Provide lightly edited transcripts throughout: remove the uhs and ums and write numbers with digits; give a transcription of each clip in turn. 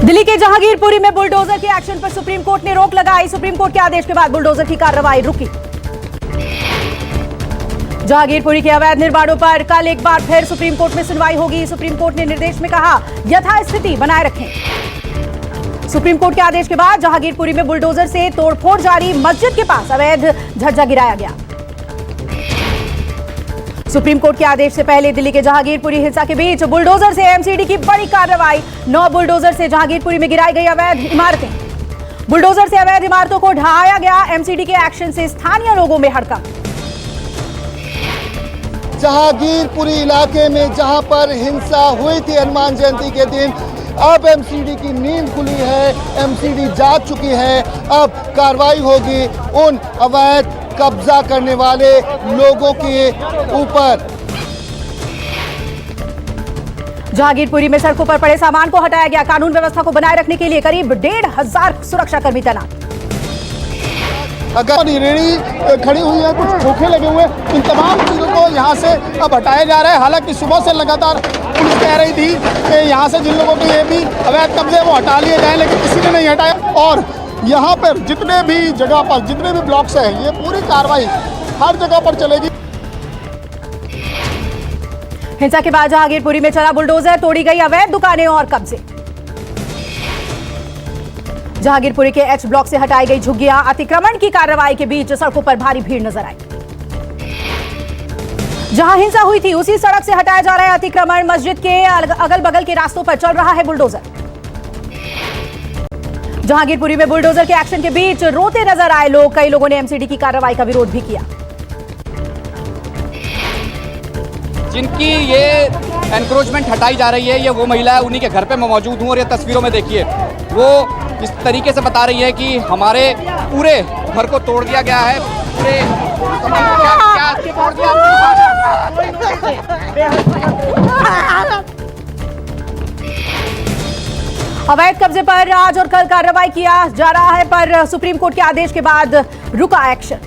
दिल्ली के जहांगीरपुरी में बुलडोजर के एक्शन पर सुप्रीम कोर्ट ने रोक लगाई। सुप्रीम कोर्ट के आदेश के बाद बुलडोजर की कार्रवाई रुकी। जहांगीरपुरी के अवैध निर्माणों पर कल एक बार फिर सुप्रीम कोर्ट में सुनवाई होगी। सुप्रीम कोर्ट ने निर्देश में कहा यथास्थिति बनाए रखें। सुप्रीम कोर्ट के आदेश के बाद जहांगीरपुरी में बुलडोजर से तोड़फोड़ जारी। मस्जिद के पास अवैध झज्जा गिराया गया। सुप्रीम कोर्ट के आदेश से पहले दिल्ली के जहांगीरपुरी हिंसा के बीच बुलडोजर से एमसीडी की बड़ी कार्रवाई। 9 बुलडोजर से जहांगीरपुरी में गिराई गई अवैध इमारतें। बुलडोजर से अवैध इमारतों को ढहाया गया। एमसीडी के एक्शन से स्थानीय लोगों में हड़कंप। जहांगीरपुरी इलाके में जहां पर हिंसा हुई थी हनुमान जयंती के दिन, अब एमसीडी की नींद खुली है, एमसीडी जाग चुकी है। अब कार्रवाई होगी उन अवैध कब्जा करने वाले लोगों के ऊपर। जहांगीरपुरी में सड़कों पर पड़े सामान को हटाया गया। कानून व्यवस्था को बनाए रखने के लिए करीब 1,500 सुरक्षाकर्मी तैनात। अगर रेहड़ी खड़ी हुई है, कुछ खोखे लगे हुए, इन तमाम चीज़ों को यहाँ से अब हटाया जा रहा है। हालांकि सुबह से लगातार पुलिस कह रही थी कि यहाँ से जिन लोगों के ये भी अवैध कब्जे वो हटा लिए जाएं, लेकिन किसी ने नहीं हटाया। और यहाँ पर जितने भी जगह पर जितने भी ब्लॉक्स हैं, ये पूरी कार्रवाई हर जगह पर चलेगी। हिंसा के बाद जहांगीरपुरी में चला बुलडोजर। तोड़ी गई अवैध दुकानें और कब्जे। जहांगीरपुरी के एच ब्लॉक से हटाई गई झुग्गियां। अतिक्रमण की कार्रवाई के बीच सड़कों पर भारी भीड़ नजर आई। जहां हिंसा हुई थी उसी सड़क से हटाया जा रहा है अतिक्रमण। मस्जिद के अगल बगल के रास्तों पर चल रहा है बुलडोजर। जहांगीरपुरी में बुलडोजर के एक्शन के बीच रोते नजर आए लोग। कई लोगों ने एमसीडी की कार्रवाई का विरोध भी किया। जिनकी ये एनक्रोचमेंट हटाई जा रही है, ये वो महिला है, उन्हीं के घर पे मैं मौजूद हूँ। और ये तस्वीरों में देखिए, वो इस तरीके से बता रही है कि हमारे पूरे घर को तोड़ दिया गया है। पूरे क्या तोड़ दिया? अवैध कब्जे पर आज और कल कार्रवाई किया जा रहा है, पर सुप्रीम कोर्ट के आदेश के बाद रुका एक्शन।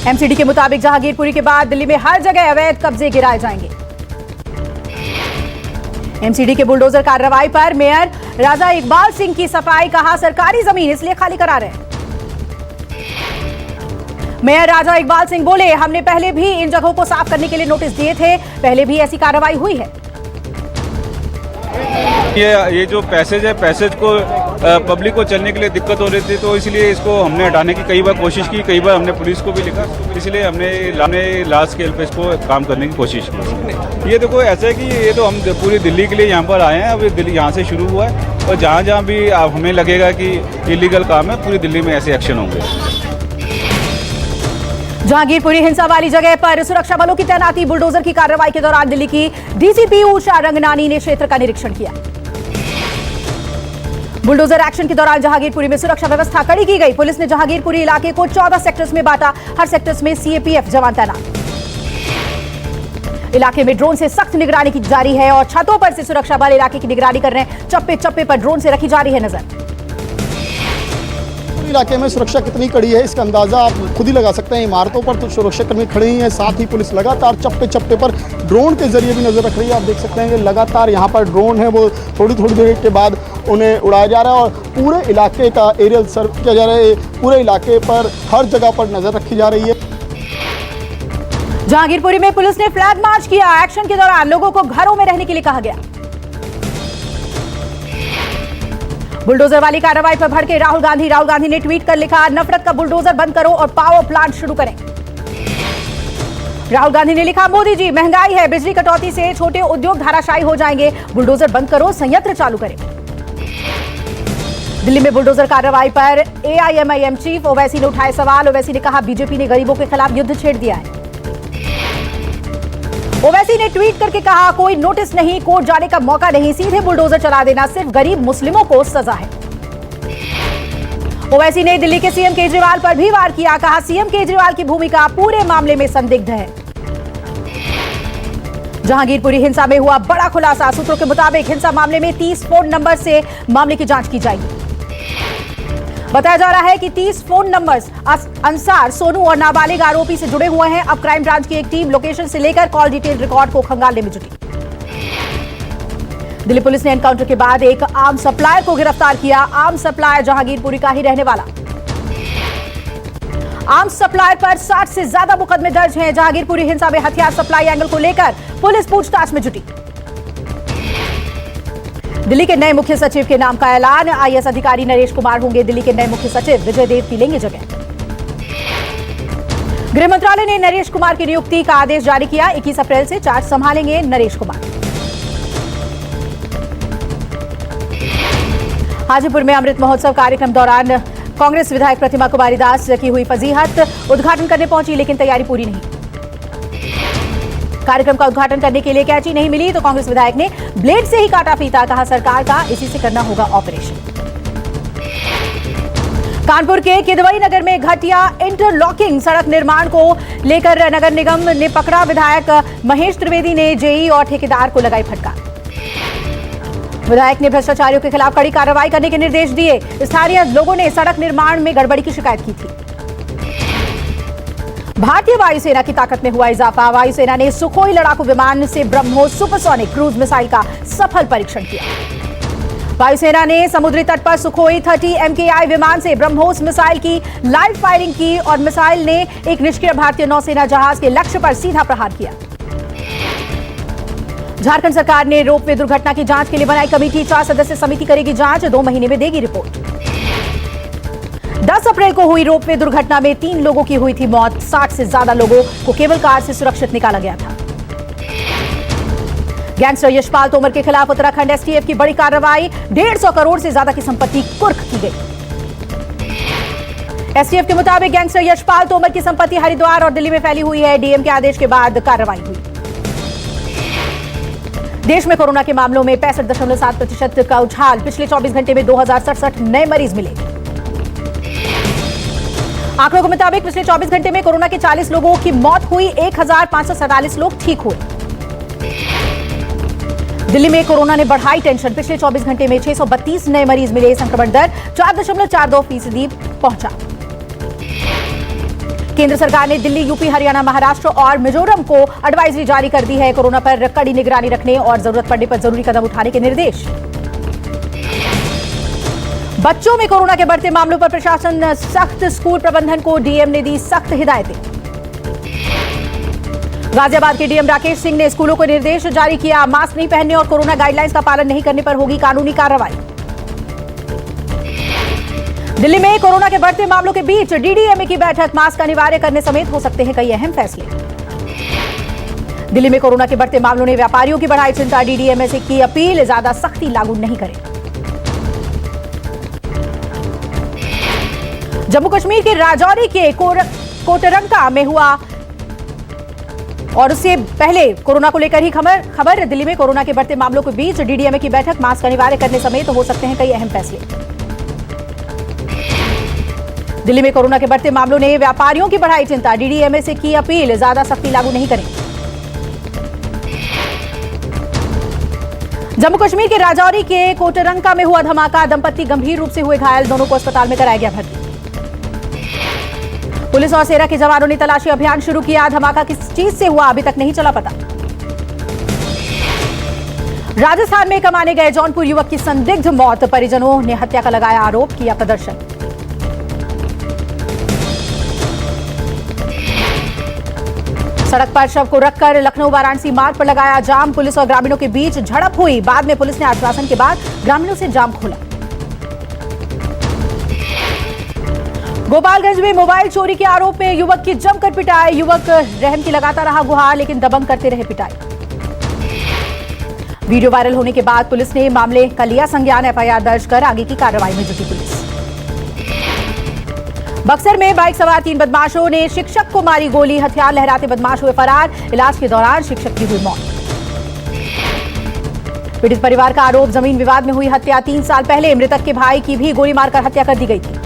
एमसीडी के मुताबिक जहांगीरपुरी के बाद दिल्ली में हर जगह अवैध कब्जे गिराए जाएंगे। एमसीडी के बुलडोजर कार्रवाई पर मेयर राजा इकबाल सिंह की सफाई। कहा सरकारी जमीन इसलिए खाली करा रहे हैं। मेयर राजा इकबाल सिंह बोले हमने पहले भी इन जगहों को साफ करने के लिए नोटिस दिए थे, पहले भी ऐसी कार्रवाई हुई है। ये जो पैसेज है, पैसेज को पब्लिक को चलने के लिए दिक्कत हो रही थी, तो इसलिए इसको हमने हटाने की कई बार कोशिश की, कई बार हमने पुलिस को भी लिखा, इसलिए हमने लार्ज स्केल पे इसको काम करने की कोशिश की। ये देखो ऐसा है कि ये तो हम पूरी दिल्ली के लिए यहाँ पर आए हैं। अभी दिल्ली यहाँ से शुरू हुआ है और जहाँ जहाँ भी हमें लगेगा कि इलीगल काम है, पूरी दिल्ली में ऐसे एक्शन होंगे। जहांगीरपुरी हिंसा वाली जगह पर सुरक्षा बलों की तैनाती। बुलडोजर की कार्रवाई के दौरान दिल्ली की डीसीपी उषा रंगनानी ने क्षेत्र का निरीक्षण किया। बुलडोजर एक्शन के दौरान जहांगीरपुरी में सुरक्षा व्यवस्था कड़ी की गई। पुलिस ने जहांगीरपुरी इलाके को 14 सेक्टर्स में बांटा। हर सेक्टर्स में सीएपीएफ जवान तैनात। इलाके में ड्रोन से सख्त निगरानी की जारी है और छतों पर से सुरक्षा बल इलाके की निगरानी कर रहे हैं। चप्पे चप्पे पर ड्रोन से रखी जा रही है नजर। इलाके में सुरक्षा कितनी कड़ी है इसका अंदाजा आप खुद ही लगा सकते हैं। इमारतों पर तो सुरक्षाकर्मी खड़े ही हैं, साथ ही पुलिस लगातार चप्पे चप्पे पर ड्रोन के जरिए भी नजर रख रही है। आप देख सकते हैं कि लगातार यहाँ पर ड्रोन है, वो थोड़ी थोड़ी देर के बाद उन्हें उड़ाया जा रहा है और पूरे इलाके का एरियल सर्वे किया जा रहा है। पूरे इलाके पर हर जगह पर नजर रखी जा रही है। जहांगीरपुरी में पुलिस ने फ्लैग मार्च किया। एक्शन के दौरान लोगों को घरों में रहने के लिए कहा गया। बुलडोजर वाली कार्रवाई पर भड़के राहुल गांधी ने ट्वीट कर लिखा नफरत का बुलडोजर बंद करो और पावर प्लांट शुरू करें। राहुल गांधी ने लिखा मोदी जी महंगाई है, बिजली कटौती से छोटे उद्योग धाराशायी हो जाएंगे, बुलडोजर बंद करो, संयंत्र चालू करें। दिल्ली में बुलडोजर कार्रवाई पर एआईएमआईएम चीफ ओवैसी ने उठाए सवाल। ओवैसी ने कहा बीजेपी ने गरीबों के खिलाफ युद्ध छेड़ दिया है। ओवैसी ने ट्वीट करके कहा कोई नोटिस नहीं, कोर्ट जाने का मौका नहीं, सीधे बुलडोजर चला देना सिर्फ गरीब मुस्लिमों को सजा है। ओवैसी ने दिल्ली के सीएम केजरीवाल पर भी वार किया। कहा सीएम केजरीवाल की भूमिका पूरे मामले में संदिग्ध है। जहांगीरपुरी हिंसा में हुआ बड़ा खुलासा। सूत्रों के मुताबिक हिंसा मामले में 30 फोन नंबर से मामले की जांच की जाएगी। बताया जा रहा है कि 30 फोन नंबर्स अंसार, सोनू और नाबालिग आरोपी से जुड़े हुए हैं। अब क्राइम ब्रांच की एक टीम लोकेशन से लेकर कॉल डिटेल रिकॉर्ड को खंगालने में जुटी। दिल्ली पुलिस ने एनकाउंटर के बाद एक आम सप्लायर को गिरफ्तार किया। आम सप्लायर जहांगीरपुरी का ही रहने वाला। आम सप्लायर पर 60 से ज्यादा मुकदमे दर्ज हैं। जहांगीरपुरी हिंसा में हथियार सप्लाई एंगल को लेकर पुलिस पूछताछ में जुटी। दिल्ली के नए मुख्य सचिव के नाम का ऐलान। आईएएस अधिकारी नरेश कुमार होंगे दिल्ली के नए मुख्य सचिव। विजय देव की लेंगे जगह। गृह मंत्रालय ने नरेश कुमार की नियुक्ति का आदेश जारी किया। 21 अप्रैल से चार्ज संभालेंगे नरेश कुमार। हाजीपुर में अमृत महोत्सव कार्यक्रम दौरान कांग्रेस विधायक प्रतिमा कुमारी दास की हुई फजीहत। उद्घाटन करने पहुंची लेकिन तैयारी पूरी नहीं। कार्यक्रम का उद्घाटन करने के लिए कैंची नहीं मिली तो कांग्रेस विधायक ने ब्लेड से ही काटा फीता। कहा सरकार का इसी से करना होगा ऑपरेशन। कानपुर के किदवई नगर में घटिया इंटरलॉकिंग सड़क निर्माण को लेकर नगर निगम ने पकड़ा। विधायक महेश त्रिवेदी ने जेई और ठेकेदार को लगाई फटकार। विधायक ने भ्रष्टाचारियों के खिलाफ कड़ी कार्रवाई करने के निर्देश दिए। स्थानीय लोगों ने सड़क निर्माण में गड़बड़ी की शिकायत की थी। भारतीय वायुसेना की ताकत में हुआ इजाफा। वायुसेना ने सुखोई लड़ाकू विमान से ब्रह्मोस सुपरसोनिक क्रूज मिसाइल का सफल परीक्षण किया। वायुसेना ने समुद्री तट पर सुखोई 30 MKI विमान से ब्रह्मोस मिसाइल की लाइव फायरिंग की और मिसाइल ने एक निष्क्रिय भारतीय नौसेना जहाज के लक्ष्य पर सीधा प्रहार किया। झारखंड सरकार ने रोपवे दुर्घटना की जांच के लिए बनाई कमेटी। 4 सदस्य समिति करेगी जांच। 2 महीने में देगी रिपोर्ट। 10 अप्रैल को हुई रोपवे दुर्घटना में 3 लोगों की हुई थी मौत। 60 से ज्यादा लोगों को केबल कार से सुरक्षित निकाला गया था। गैंगस्टर यशपाल तोमर के खिलाफ उत्तराखंड एसटीएफ की बड़ी कार्रवाई। 150 करोड़ से ज्यादा की संपत्ति कुर्क की गई। एसटीएफ के मुताबिक गैंगस्टर यशपाल तोमर की संपत्ति हरिद्वार और दिल्ली में फैली हुई है। डीएम के आदेश के बाद कार्रवाई हुई। देश में कोरोना के मामलों में 65.7% का उछाल। पिछले 24 घंटे में 2067 नए मरीज मिले। आंकड़ों के मुताबिक पिछले 24 घंटे में कोरोना के 40 लोगों की मौत हुई। 1547 लोग ठीक हुए। दिल्ली में कोरोना ने बढ़ाई टेंशन। पिछले 24 घंटे में 632 नए मरीज मिले। संक्रमण दर 4.42% पहुंचा। केंद्र सरकार ने दिल्ली, यूपी, हरियाणा, महाराष्ट्र और मिजोरम को एडवाइजरी जारी कर दी है। कोरोना पर कड़ी निगरानी रखने और जरूरत पड़ने पर जरूरी कदम उठाने के निर्देश। बच्चों में कोरोना के बढ़ते मामलों पर प्रशासन सख्त। स्कूल प्रबंधन को डीएम ने दी सख्त हिदायतें। गाजियाबाद के डीएम राकेश सिंह ने स्कूलों को निर्देश जारी किया। मास्क नहीं पहनने और कोरोना गाइडलाइंस का पालन नहीं करने पर होगी कानूनी कार्रवाई। दिल्ली में कोरोना के बढ़ते मामलों के बीच डीडीएमए की बैठक। मास्क अनिवार्य करने समेत हो सकते हैं कई अहम फैसले। दिल्ली में कोरोना के बढ़ते मामलों ने व्यापारियों की बढ़ाई चिंता। डीडीएमए से की अपील ज्यादा सख्ती लागू नहीं करें। जम्मू कश्मीर के राजौरी के कोटरंका में हुआ और उससे पहले कोरोना को लेकर ही खबर। दिल्ली में कोरोना के बढ़ते मामलों के बीच डीडीएमए की बैठक। मास्क अनिवार्य करने समेत हो सकते हैं कई अहम फैसले। दिल्ली में कोरोना के बढ़ते मामलों ने व्यापारियों की बढ़ाई चिंता। डीडीएमए से की अपील ज्यादा सख्ती लागू नहीं करें। जम्मू कश्मीर के राजौरी के कोटरंका में हुआ धमाका। दंपति गंभीर रूप से हुए घायल। दोनों को अस्पताल में कराया गया भर्ती। पुलिस और सेना के जवानों ने तलाशी अभियान शुरू किया। धमाका किस चीज से हुआ अभी तक नहीं चला पता। राजस्थान में कमाने गए जौनपुर युवक की संदिग्ध मौत। परिजनों ने हत्या का लगाया आरोप। किया प्रदर्शन। सड़क पर शव को रखकर लखनऊ वाराणसी मार्ग पर लगाया जाम। पुलिस और ग्रामीणों के बीच झड़प हुई। बाद में पुलिस ने आश्वासन के बाद ग्रामीणों से जाम खोला। गोपालगंज में मोबाइल चोरी के आरोप में युवक की जमकर पिटाई। युवक रहम की लगाता रहा गुहार लेकिन दबंग करते रहे पिटाई। वीडियो वायरल होने के बाद पुलिस ने मामले का लिया संज्ञान। एफआईआर दर्ज कर आगे की कार्रवाई में जुटी पुलिस। बक्सर में बाइक सवार 3 बदमाशों ने शिक्षक को मारी गोली। हथियार लहराते बदमाश हुए फरार। इलाज के दौरान शिक्षक की हुई मौत। पीड़ित परिवार का आरोप जमीन विवाद में हुई हत्या। 3 साल पहले मृतक के भाई की भी गोली मारकर हत्या कर दी गई थी।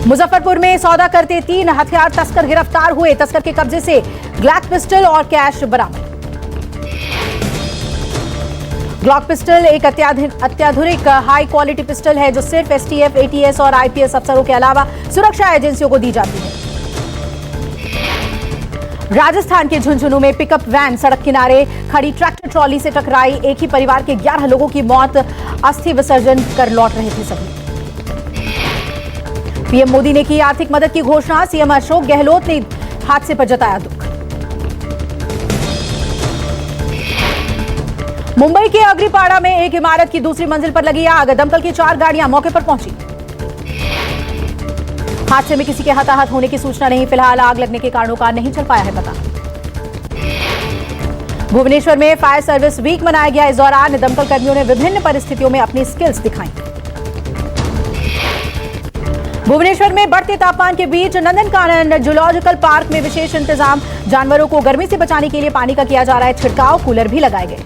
मुजफ्फरपुर में सौदा करते 3 हथियार तस्कर गिरफ्तार हुए। तस्कर के कब्जे से ग्लॉक पिस्टल और कैश बरामद। ग्लॉक पिस्टल एक अत्याधुनिक हाई क्वालिटी पिस्टल है जो सिर्फ एसटीएफ, एटीएस और आईपीएस अफसरों के अलावा सुरक्षा एजेंसियों को दी जाती है। राजस्थान के झुंझुनू में पिकअप वैन सड़क किनारे खड़ी ट्रैक्टर ट्रॉली से टकराई। एक ही परिवार के 11 लोगों की मौत। अस्थि विसर्जन कर लौट रहे थे सभी। पीएम मोदी ने की आर्थिक मदद की घोषणा। सीएम अशोक गहलोत ने हादसे पर जताया दुख। मुंबई के अग्रीपाड़ा में एक इमारत की दूसरी मंजिल पर लगी आग। दमकल की 4 गाड़ियां मौके पर पहुंची। हादसे में किसी के हताहत होने की सूचना नहीं। फिलहाल आग लगने के कारणों का नहीं चल पाया है पता। भुवनेश्वर में फायर सर्विस वीक मनाया गया। इस दौरान दमकल कर्मियों ने विभिन्न परिस्थितियों में अपनी स्किल्स दिखाई। भुवनेश्वर में बढ़ते तापमान के बीच नंदनकानन जूलॉजिकल पार्क में विशेष इंतजाम। जानवरों को गर्मी से बचाने के लिए पानी का किया जा रहा है छिड़काव। कूलर भी लगाए गए।